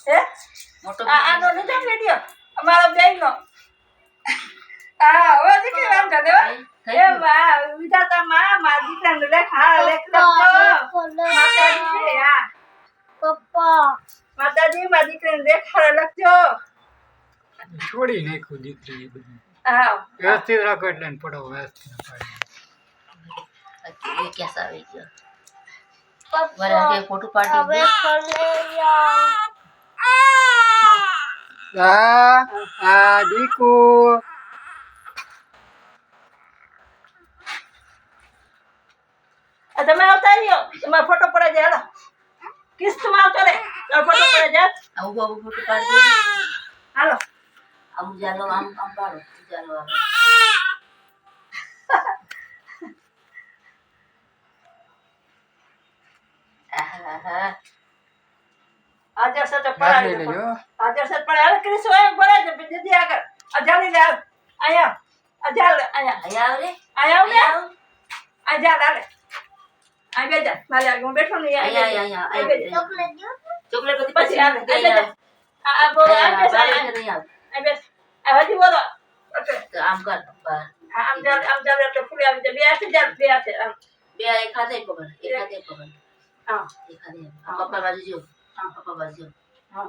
હે મોટો આનો લીધો વિડિયો અમારો બેયનો હા હવે દીકરી આમ જા દેવા એ વાહ વિધાતા માં દીકરાને લેખ હા લેખ લખજો માતાજી હા પપ્પા માતાજી માં દીકરીને લેખ હા લખજો છોડી નાખ્યું દીકરી બધું હા વ્યવસ્થિત રાખો એટલે એને પડો વ્યવસ્થિત એ કેસ આવી ગયો પપ્પા વરા કે ફોટો પાડી હવે આ દીકુ તમે આવતા રહ્યો તમારો ફોટો પડે છે હાલો કિસ્તમાં આવતો રે તમારો ફોટો પડે છે આવું બાબુ ફોટો પાડી હાલો આમ જાલો આમ પાડો જાલો હાજર સટ બાટલી પડાય લેજો હાજર સટ પડાય હાલ ક્રિસ હોય પડાય છે દીદી આગળ અજાલી લે આયા અજાલ આયા અહીંયા આવ રે આયા આ જા લાલે આ બેજા મારે આગળ હું બેઠો નહીં અહીંયા ચોકલેટ દો ચોકલેટ બધી પછી પછી આવે આ બોલો આ બેસ આ બેસ આ હજી બોલો આમ કર આમ જા એટલે ફૂલે આવી જાય બે હાથે જા બે હાથે આમ બે એક હાથે પકડ એક હાથે પકડ હા એક હાથે પપ્પા બાજુ જો પપ્પા બાજુ હા